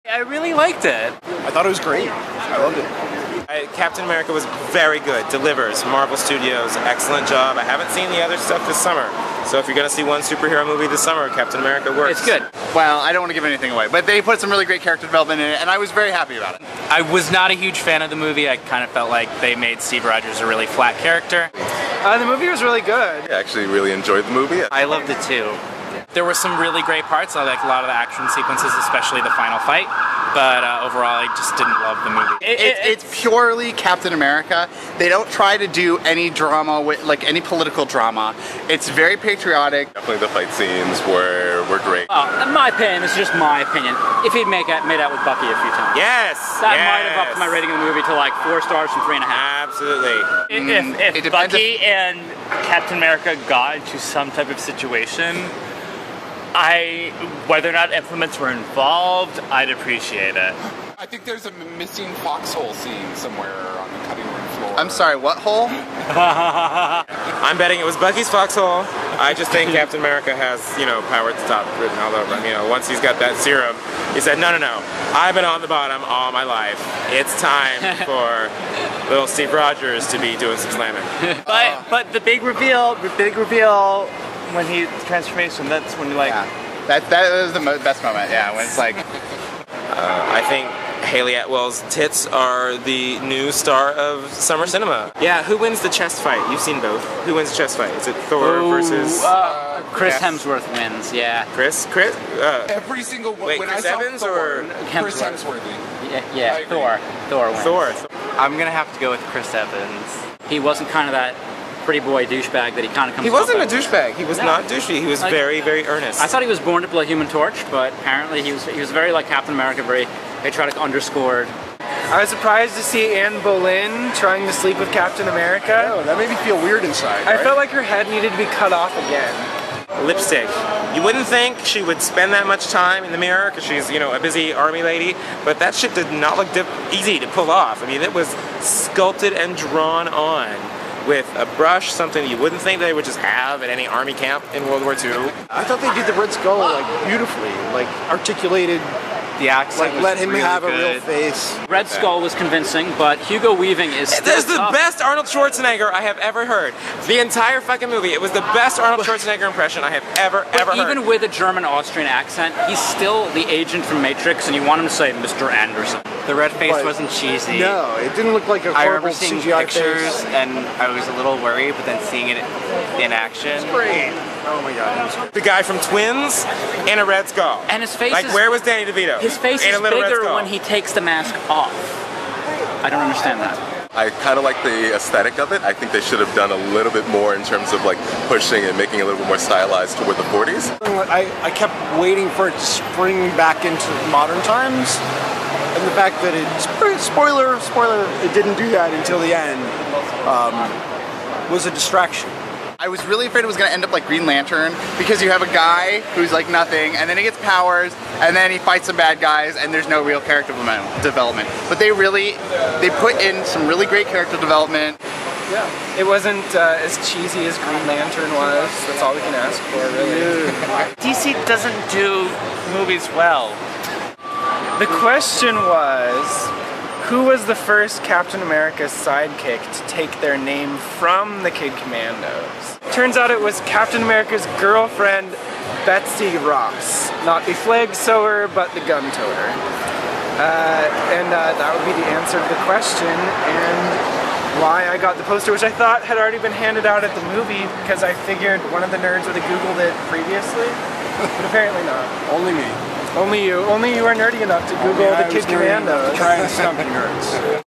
I really liked it. I thought it was great. I loved it. Captain America was very good. Delivers. Marvel Studios, excellent job. I haven't seen the other stuff this summer. So if you're going to see one superhero movie this summer, Captain America works. It's good. Well, I don't want to give anything away, but they put some really great character development in it, and I was very happy about it. I was not a huge fan of the movie. I kind of felt like they made Steve Rogers a really flat character. The movie was really good. I actually really enjoyed the movie. I loved it too. There were some really great parts. I liked a lot of the action sequences, especially the final fight. But overall, I just didn't love the movie. It's purely Captain America. They don't try to do any drama, like any political drama. It's very patriotic. Definitely the fight scenes were great. In my opinion, it's just my opinion. If he'd made out with Bucky a few times. Yes! That might have upped my rating of the movie to like 4 stars from 3.5. Absolutely. If Bucky and Captain America got into some type of situation, whether or not implements were involved, I'd appreciate it. I think there's a missing foxhole scene somewhere on the cutting room floor. I'm sorry, what hole? I'm betting it was Bucky's foxhole. I just think Captain America has, power at the top written all over him. Once he's got that serum, he said, no, I've been on the bottom all my life. It's time for little Steve Rogers to be doing some slamming. But the big reveal when he transformation, that's when you like. Yeah. That was the best moment. Yeah, when it's like. I think Haley Atwell's tits are the new star of summer cinema. Yeah, who wins the chest fight? You've seen both. Who wins the chest fight? Is it Thor versus? Chris Hemsworth wins. Yeah. Chris. Every single one. Wait, when Chris I saw Evans Thor, or Chris Hemsworth? Yeah. Thor wins. Thor. I'm gonna have to go with Chris Evans. He wasn't kind of that pretty boy douchebag that he kind of comes. He wasn't a douchebag. He was not douchey. He was very, very earnest. I thought he was born to play Human Torch, but apparently he was very like Captain America, very patriotic, underscored. I was surprised to see Anne Boleyn trying to sleep with Captain America. Oh, that made me feel weird inside. I felt like her head needed to be cut off again. Lipstick. You wouldn't think she would spend that much time in the mirror because she's, a busy army lady, but that shit did not look easy to pull off. I mean, it was sculpted and drawn on with a brush, something you wouldn't think they would just have at any army camp in World War II. I thought they did the Red Skull beautifully, articulated. The accent let him really have good. a real face. Red Skull was convincing, but Hugo Weaving is still This is the tough. best Arnold Schwarzenegger I have ever heard. The entire fucking movie, it was the best Arnold Schwarzenegger impression I have ever heard. Even with a German-Austrian accent, he's still the agent from Matrix, and you want him to say Mr. Anderson. The red face wasn't cheesy. No, it didn't look like a I horrible remember seeing CGI pictures face. and I was a little worried, but then seeing it in action. It's great. Oh my god. The guy from Twins in a Red Skull. And his face is... where was Danny DeVito? His face in is a little Red bigger Skull. when he takes the mask off. I don't understand that. I kind of like the aesthetic of it. I think they should have done a little bit more in terms of pushing and making it a little bit more stylized toward the 40s. I kept waiting for it to spring back into modern times, and the fact that spoiler, it didn't do that until the end was a distraction. I was really afraid it was going to end up like Green Lantern, because you have a guy who's like nothing, and then he gets powers, and then he fights some bad guys, and there's no real character development. But they put in some really great character development. Yeah, it wasn't as cheesy as Green Lantern was. That's all we can ask for, really. DC doesn't do movies well. The question was, who was the first Captain America's sidekick to take their name from the Kid Commandos? Turns out it was Captain America's girlfriend, Betsy Ross. Not the flag sewer, but the gun toter. And that would be the answer to the question, and why I got the poster, which I thought had already been handed out at the movie, because I figured one of the nerds would have Googled it previously, but apparently not. Only me. Only you are nerdy enough to Google the Kid Commandos. Trying to stump you nerds.